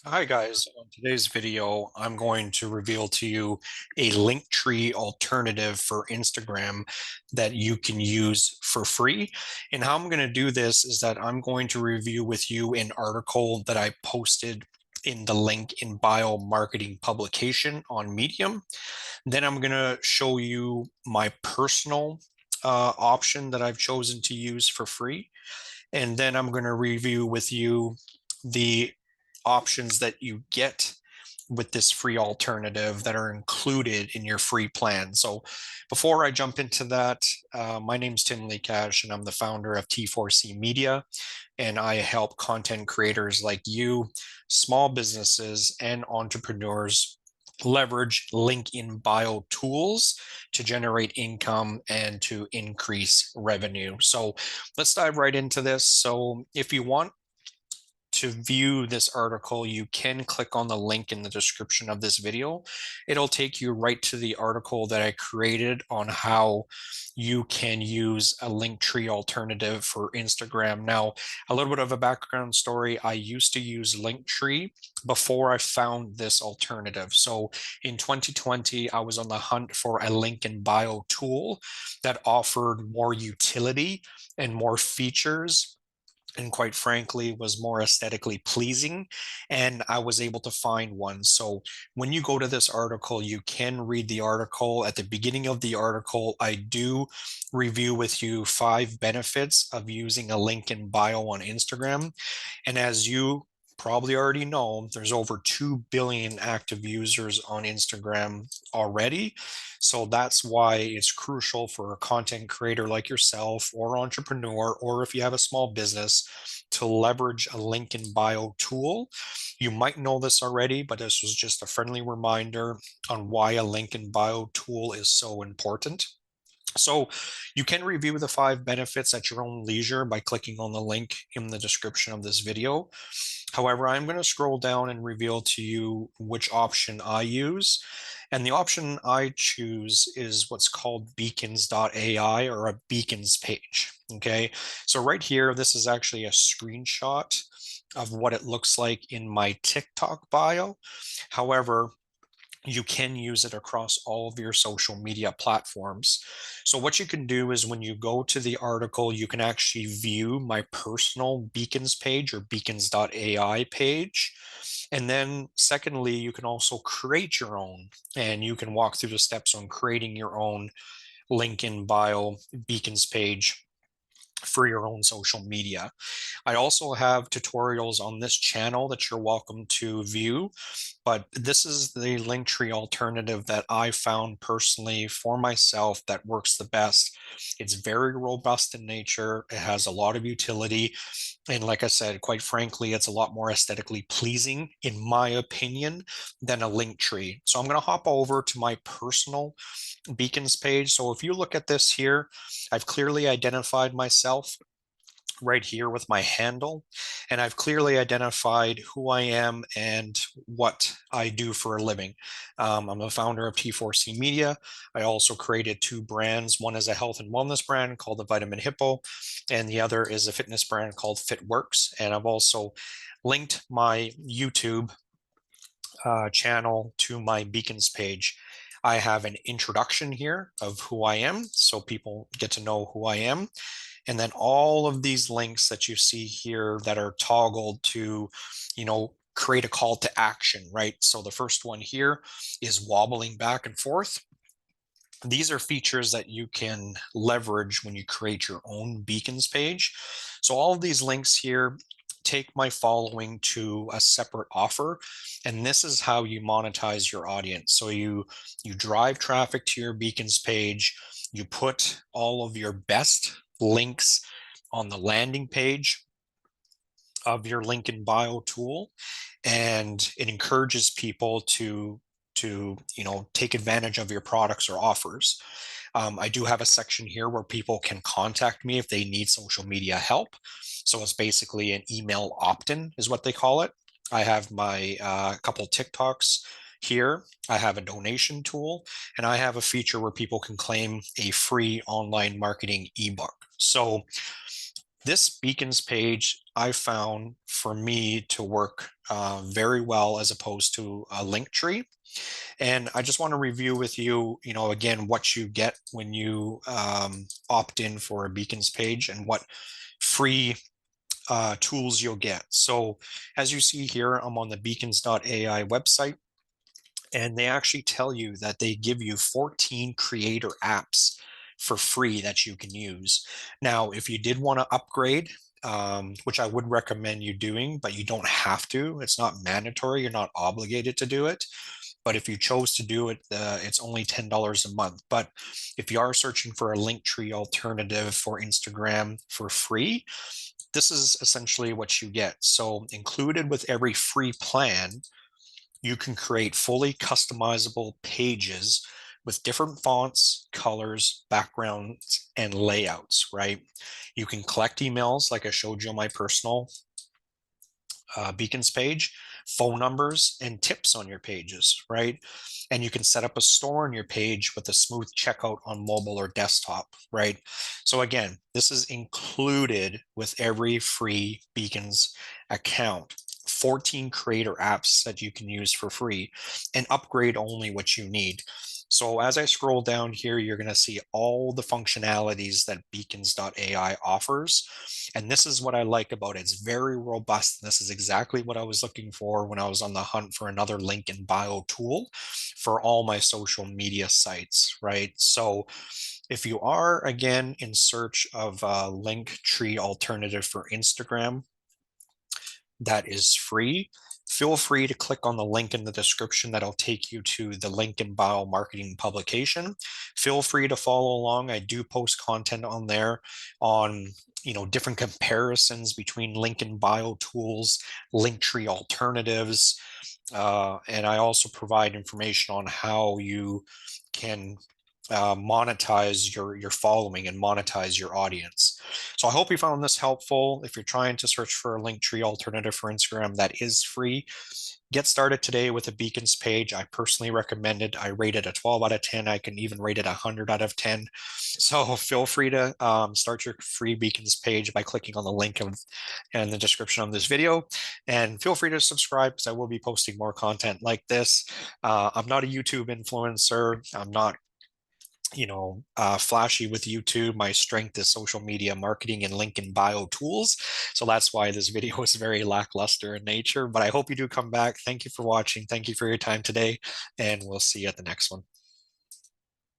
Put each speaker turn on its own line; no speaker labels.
Hi guys, on today's video, I'm going to reveal to you a Linktree alternative for Instagram that you can use for free. And how I'm going to do this is that I'm going to review with you an article that I posted in the link in bio marketing publication on Medium. Then I'm going to show you my personal option that I've chosen to use for free. And then I'm going to review with you the options that you get with this free alternative that are included in your free plan. So before I jump into that, my name's Tim Lekach, and I'm the founder of T4C Media, and I help content creators like you, small businesses, and entrepreneurs leverage link in bio tools to generate income and to increase revenue. So let's dive right into this. So if you want to view this article, you can click on the link in the description of this video. It'll take you right to the article that I created on how you can use a Linktree alternative for Instagram. Now, a little bit of a background story. I used to use Linktree before I found this alternative. So in 2020, I was on the hunt for a link in bio tool that offered more utility and more features, and quite frankly was more aesthetically pleasing, and I was able to find one. So when you go to this article, you can read the article. At the beginning of the article, I do review with you 5 benefits of using a link in bio on Instagram. And as you probably already know, there's over 2 billion active users on Instagram already. So that's why it's crucial for a content creator like yourself or entrepreneur, or if you have a small business, to leverage a link in bio tool. You might know this already, but this was just a friendly reminder on why a link in bio tool is so important. So you can review the 5 benefits at your own leisure by clicking on the link in the description of this video. However, I'm going to scroll down and reveal to you which option I use. And the option I choose is what's called beacons.ai, or a beacons page. Okay. So right here, this is actually a screenshot of what it looks like in my TikTok bio. However, you can use it across all of your social media platforms. So what you can do is when you go to the article, you can actually view my personal beacons page, or beacons.ai page. And then secondly, you can also create your own, and you can walk through the steps on creating your own link in bio beacons page for your own social media. I also have tutorials on this channel that you're welcome to view, but this is the Linktree alternative that I found personally for myself that works the best. It's very robust in nature. It has a lot of utility. And like I said, quite frankly, it's a lot more aesthetically pleasing, in my opinion, than a Linktree. So I'm going to hop over to my personal beacons page. So if you look at this here, I've clearly identified myself right here with my handle, and I've clearly identified who I am and what I do for a living. I'm the founder of T4C Media. I also created 2 brands. One is a health and wellness brand called the Vitamin Hippo, and the other is a fitness brand called FitWorks. And I've also linked my YouTube channel to my beacons page. I have an introduction here of who I am, so people get to know who I am. And then all of these links that you see here that are toggled to, create a call to action, right? So the first one here is wobbling back and forth. These are features that you can leverage when you create your own beacons page. So all of these links here take my following to a separate offer, and this is how you monetize your audience. So you drive traffic to your beacons page, you put all of your best links on the landing page of your link in bio tool, and it encourages people to take advantage of your products or offers. I do have a section here where people can contact me if they need social media help. So it's basically an email opt-in is what they call it. I have my couple TikToks here. I have a donation tool, and I have a feature where people can claim a free online marketing ebook. So This beacons page I found for me to work very well as opposed to a link tree. And I just want to review with you, again, what you get when you opt in for a beacons page and what free tools you'll get. So as you see here, I'm on the beacons.ai website, and they actually tell you that they give you 14 creator apps for free that you can use. Now, if you did want to upgrade, which I would recommend you doing, but you don't have to, it's not mandatory, you're not obligated to do it. But if you chose to do it, it's only $10 a month. But if you are searching for a Linktree alternative for Instagram for free, this is essentially what you get. So included with every free plan, you can create fully customizable pages with different fonts, colors, backgrounds, and layouts, right? You can collect emails like I showed you on my personal beacons page, phone numbers, and tips on your pages, right? And you can set up a store on your page with a smooth checkout on mobile or desktop, right? So again, this is included with every free beacons account. 14 creator apps that you can use for free and upgrade only what you need. So as I scroll down here, you're going to see all the functionalities that beacons.ai offers. And this is what I like about it. It's very robust. And this is exactly what I was looking for when I was on the hunt for another link in bio tool for all my social media sites, right? So if you are, again, in search of a link tree alternative for Instagram, that is free. Feel free to click on the link in the description that'll take you to the link in bio marketing publication. Feel free to follow along. I do post content on there on different comparisons between link in bio tools, link tree alternatives, and I also provide information on how you can monetize your following and monetize your audience. So I hope you found this helpful. If you're trying to search for a link tree alternative for Instagram that is free, get started today with a beacons page. I personally recommend it. I rate it a 12 out of 10. I can even rate it 100 out of 10. So feel free to start your free beacons page by clicking on the link in the description of this video. And feel free to subscribe because I will be posting more content like this. I'm not a YouTube influencer. I'm not flashy with YouTube. My strength is social media marketing and link in bio tools. So that's why this video is very lackluster in nature, but I hope you do come back. Thank you for watching. Thank you for your time today, and we'll see you at the next one.